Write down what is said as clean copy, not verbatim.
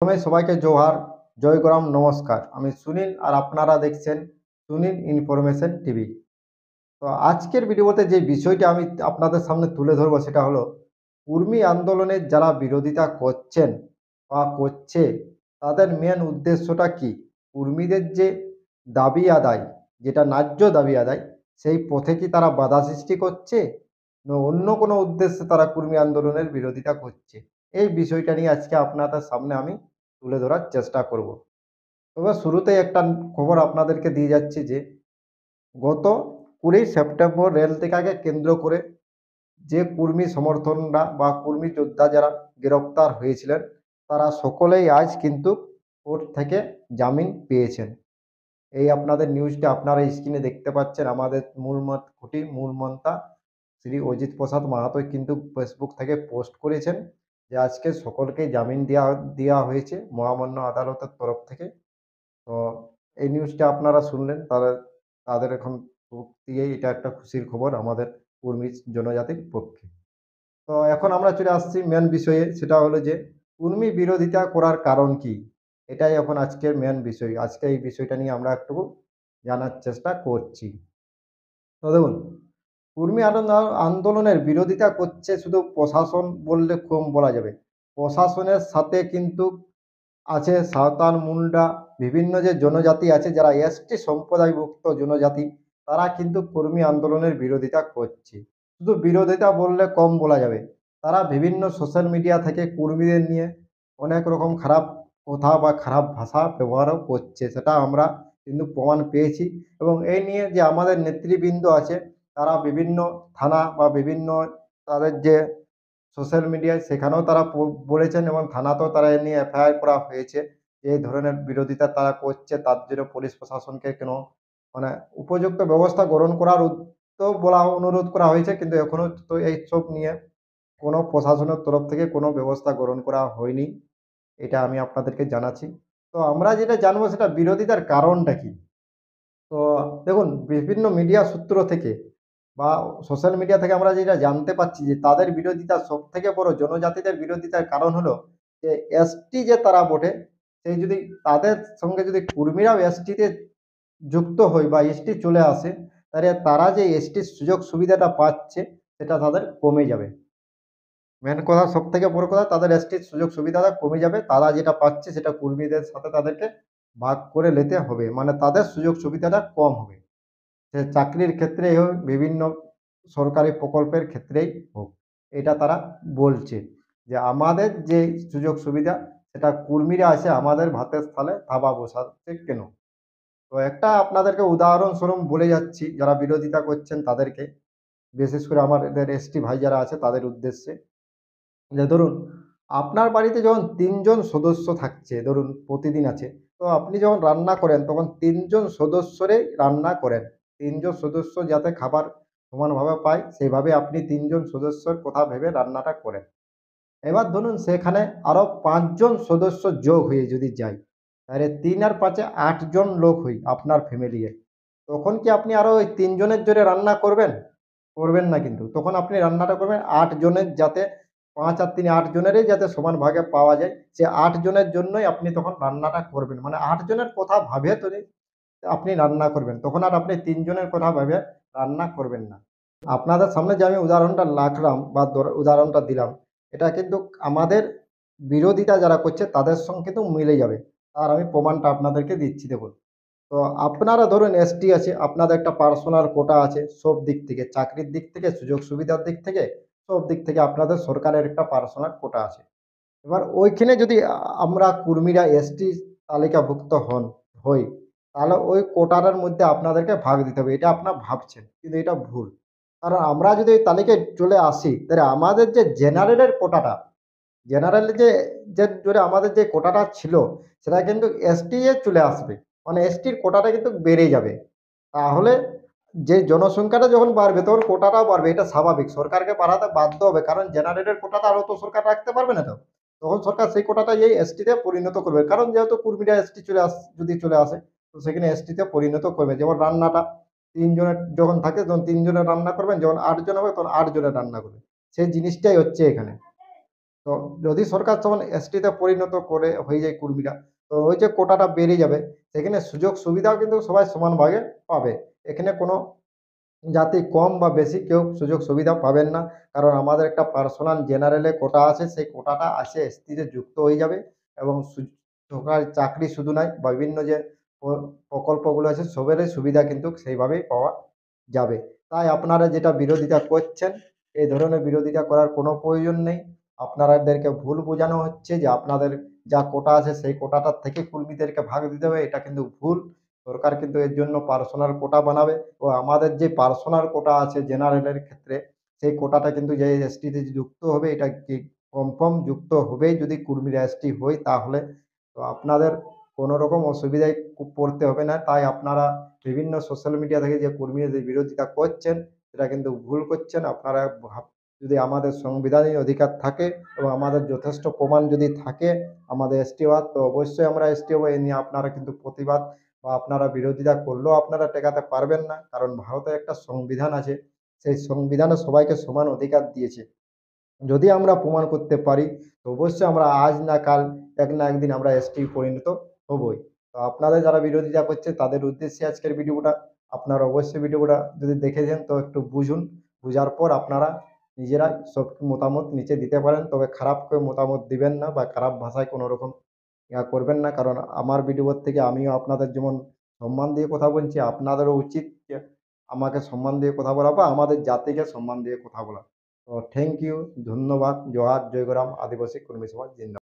প্রথমে সবাইকে জোহার, জয়গ্রাম, নমস্কার। আমি সুনীল আর আপনারা দেখছেন সুনীল ইনফরমেশন টিভি। তো আজকের ভিডিওতে যে বিষয়টা আমি আপনাদের সামনে তুলে ধরবো সেটা হলো কুর্মী আন্দোলনের যারা বিরোধিতা করছেন বা করছে তাদের মেন উদ্দেশ্যটা কি? কুর্মীদের যে দাবি আদায়, যেটা ন্যায্য দাবি আদায়, সেই পথে কি তারা বাধা সৃষ্টি করছে, না অন্য কোনো উদ্দেশ্যে তারা কুর্মী আন্দোলনের বিরোধিতা করছে? এই বিষয়টা নিয়ে আজকে আপনাদের সামনে আমি তুলে ধরার চেষ্টা করব। তবে শুরুতেই একটা খবর আপনাদেরকে দিয়ে যাচ্ছি যে গত 20 সেপ্টেম্বর রেল টেকাকে কেন্দ্র করে যে কর্মী সমর্থনরা বা কর্মী যোদ্ধা যারা গ্রেপ্তার হয়েছিলেন তারা সকলেই আজ কিন্তু কোর্ট থেকে জামিন পেয়েছেন। এই আপনাদের নিউজটা আপনারা স্ক্রিনে দেখতে পাচ্ছেন। আমাদের মূল মন্তা শ্রী অজিত প্রসাদ মাহাতো কিন্তু ফেসবুক থেকে পোস্ট করেছেন যে আজকে সকলকেই জামিন দেওয়া হয়েছে মহামান্য আদালতের তরফ থেকে। তো এই নিউজটা আপনারা শুনলেন, তাদের এখন দিয়েই এটা একটা খুশির খবর আমাদের কর্মী জনজাতির পক্ষে। তো এখন আমরা চলে আসছি মেন বিষয়ে, সেটা হলো যে কর্মী বিরোধিতা করার কারণ কি? এটাই এখন আজকের মেন বিষয়। আজকে এই বিষয়টা নিয়ে আমরা একটু জানার চেষ্টা করছি। তো দেখুন, কর্মী আন্দোলনের বিরোধিতা করছে শুধু প্রশাসন বললে কম বলা যাবে। প্রশাসনের সাথে কিন্তু আছে সাঁওতাল, মুন্ডা, বিভিন্ন যে জনজাতি আছে যারা এসটি সম্প্রদায়ভুক্ত জনজাতি, তারা কিন্তু কর্মী আন্দোলনের বিরোধিতা করছে। শুধু বিরোধিতা বললে কম বলা যাবে। তারা বিভিন্ন সোশ্যাল মিডিয়া থেকে কর্মীদের নিয়ে অনেক রকম খারাপ কথা বা খারাপ ভাষা ব্যবহারও করছে। সেটা আমরা কিন্তু প্রমাণ পেয়েছি এবং এই নিয়ে যে আমাদের নেতৃবৃন্দ আছে তারা বিভিন্ন থানা বা বিভিন্ন তাদের যে সোশ্যাল মিডিয়ায় সেখানেও তারা বলেছেন এবং থানাতেও তারা এ নিয়ে এফআইআর করা হয়েছে। এই ধরনের বিরোধিতা তারা করছে তার জন্য পুলিশ প্রশাসনকে কেন মানে উপযুক্ত ব্যবস্থা গ্রহণ করার তো বলা অনুরোধ করা হয়েছে, কিন্তু এখনো তো এইসব নিয়ে কোনো প্রশাসনের তরফ থেকে কোনো ব্যবস্থা গ্রহণ করা হয়নি। এটা আমি আপনাদেরকে জানাচ্ছি। তো আমরা যেটা জানবো সেটা বিরোধিতার কারণটা কি? তো দেখুন, বিভিন্ন মিডিয়া সূত্র থেকে বা সোশ্যাল মিডিয়া থেকে আমরা যেটা জানতে পাচ্ছি যে তাদের বিরোধিতা সবথেকে বড় জনজাতিদের বিরোধিতার কারণ হলো যে এসটি যে তারা বটে, সেই যদি তাদের সঙ্গে যদি কর্মীরাও এসটিতে যুক্ত হয় বা এসটি চলে আসে, তাহলে তারা যে এসটির সুযোগ সুবিধাটা পাচ্ছে সেটা তাদের কমে যাবে। মেন কথা, সবথেকে বড় কথা, তাদের এসটির সুযোগ সুবিধাটা কমে যাবে। তারা যেটা পাচ্ছে সেটা কর্মীদের সাথে তাদেরকে ভাগ করে নিতে হবে। মানে তাদের সুযোগ সুবিধাটা কম হবে। সে চাকরির ক্ষেত্রেই হোক, বিভিন্ন সরকারি প্রকল্পের ক্ষেত্রেই হোক। এটা তারা বলছে যে আমাদের যে সুযোগ সুবিধা সেটা কর্মীরা আছে আমাদের ভাতের থালে থাবা বসাচ্ছে কেন? তো একটা আপনাদেরকে উদাহরণস্বরূপ বলে যাচ্ছি যারা বিরোধিতা করছেন তাদেরকে, বিশেষ করে আমাদের এসটি ভাই যারা আছে তাদের উদ্দেশ্যে। যে ধরুন, আপনার বাড়িতে যখন ৩ জন সদস্য থাকছে, ধরুন প্রতিদিন আছে, তো আপনি যখন রান্না করেন তখন ৩ জন সদস্যরই রান্না করেন। ৩ জন সদস্য যাতে খাবার সমানভাবে পায় সেইভাবে আপনি ৩ জন সদস্যর কথা ভেবে রান্নাটা করেন। এবার ধরুন সেখানে আরো ৫ জন সদস্য যোগ হয়ে যদি যায়, তাহলে ৩ আর ৫ এ ৮ জন লোক হই আপনার ফ্যামিলিতে। তখন কি আপনি আরো ওই ৩ জনের জন্য রান্না করবেন? করবেন না কিন্তু। তখন আপনি রান্নাটা করবেন ৮ জনের, যাতে ৫ আর ৩ ৮ জনেরই যাতে সমান ভাগে পাওয়া যায়। সে ৮ জনের জন্যই আপনি তখন রান্নাটা করবেন। মানে ৮ জনের কথা ভাবে তবে আপনি রান্না করবেন। তখন আর আপনি ৩ জনের কথা ভেবে রান্না করবেন না। আপনাদের সামনে যে আমি উদাহরণটা রাখলাম বা উদাহরণটা দিলাম, এটা কিন্তু আমাদের বিরোধিতা যারা করছে তাদের সঙ্গে কিন্তু মিলে যাবে। আর আমি প্রমাণটা আপনাদেরকে দিচ্ছি, দেখুন। তো আপনারা ধরুন এসটি আছে, আপনাদের একটা পার্সোনাল কোটা আছে সব দিক থেকে, চাকরির দিক থেকে, সুযোগ সুবিধার দিক থেকে, সব দিক থেকে আপনাদের সরকারের একটা পার্সোনাল কোটা আছে। এবার ওইখানে যদি আমরা কর্মীরা এসটি তালিকাভুক্ত হই, তাহলে ওই কোটাটার মধ্যে আপনাদেরকে ভাগ দিতে হবে। এটা আপনারা ভাবছেন, কিন্তু এটা ভুল। কারণ আমরা যদি ওই তালিকায় চলে আসি, তাহলে আমাদের যে জেনারেলের কোটাটা, জেনারেল যে যে জন্য আমাদের যে কোটাটা ছিল সেটা কিন্তু এসটি এ চলে আসবে। মানে এসটির কোটাটা কিন্তু বেড়ে যাবে। তাহলে যে জনসংখ্যাটা যখন বাড়বে তখন কোটাটাও বাড়বে। এটা স্বাভাবিক। সরকারকে বাড়াতে বাধ্য হবে। কারণ জেনারেলের কোটাটা আরও তো সরকার রাখতে পারবে না তো। তখন সরকার সেই কোটাটা এই এসটিতে পরিণত করবে। কারণ যেহেতু কর্মীরা এসটি যদি চলে আসে, তো সেখানে এসটিতে পরিণত করবে। যেমন রান্নাটা ৩ জনের যখন থাকে তখন ৩ জনের রান্না করবেন, যখন ৮ জন হবে তখন ৮ জনের রান্না করবে। সেই জিনিসটাই হচ্ছে এখানে। তো যদি সরকার যখন এসটিতে পরিণত করে হয়ে যায় কুর্মীরা, তো ওই যে কোটাটা বেড়ে যাবে, সেখানে সুযোগ সুবিধাও কিন্তু সবাই সমানভাবে পাবে। এখানে কোনো জাতি কম বা বেশি কেউ সুযোগ সুবিধা পাবেন না। কারণ আমাদের একটা পার্সোনাল জেনারেলে কোটা আছে, সেই কোটাটা আসে এসটিতে যুক্ত হয়ে যাবে এবং সরকারি চাকরি শুধু নয় বা বিভিন্ন যে প প্রকল্পগুলো আছে সবেরই সুবিধা কিন্তু সেইভাবেই পাওয়া যাবে। তাই আপনারা যেটা বিরোধিতা করছেন, এই ধরনের বিরোধিতা করার কোনো প্রয়োজন নেই। আপনাদেরকে ভুল বোঝানো হচ্ছে যে আপনাদের যা কোটা আছে সেই কোটাটার থেকে কর্মীদেরকে ভাগ দিতে হবে, এটা কিন্তু ভুল। সরকার কিন্তু এর জন্য পার্সোনাল কোটা বানাবে ও আমাদের যে পার্সোনাল কোটা আছে জেনারেলের ক্ষেত্রে, সেই কোটাটা কিন্তু যে এসটিতে যুক্ত হবে এটা কি কনফার্ম যুক্ত হবেই যদি কুর্মীরা এসটি হয় তাহলে। তো আপনাদের কোনো রকম অসুবিধায় পড়তে হবে না। তাই আপনারা বিভিন্ন সোশ্যাল মিডিয়া থেকে যে কর্মীদের বিরোধিতা করছেন, সেটা কিন্তু ভুল করছেন। আপনারা যদি আমাদের সংবিধানিক অধিকার থাকে এবং আমাদের যথেষ্ট প্রমাণ যদি থাকে আমাদের এসটি হওয়ার, তো অবশ্যই আমরা এসটি হবো। এ নিয়ে আপনারা কিন্তু প্রতিবাদ বা আপনারা বিরোধিতা করলেও আপনারা টেকাতে পারবেন না। কারণ ভারতের একটা সংবিধান আছে, সেই সংবিধানে সবাইকে সমান অধিকার দিয়েছে। যদি আমরা প্রমাণ করতে পারি, তো অবশ্যই আমরা আজ না কাল এক না একদিন আমরা এসটি পরিণত হবই। তো আপনাদের যারা বিরোধিতা করছে তাদের উদ্দেশ্যে আজকের ভিডিওটা। আপনারা অবশ্যই ভিডিওটা যদি দেখেছেন তো একটু বুঝুন। বুঝার পর আপনারা নিজেরাই সব মতামত নিচে দিতে পারেন। তবে খারাপ করে মতামত দিবেন না বা খারাপ ভাষায় কোনো রকম করবেন না। কারণ আমার ভিডিওর থেকে আমিও আপনাদের যেমন সম্মান দিয়ে কথা বলছি, আপনাদেরও উচিত যে আমাকে সম্মান দিয়ে কথা বলা বা আমাদের জাতিকে সম্মান দিয়ে কথা বলা। তো থ্যাংক ইউ, ধন্যবাদ। জোহার, জয় গ্রাম আদিবাসী কর্মী সমাজ জিন্দাবাদ।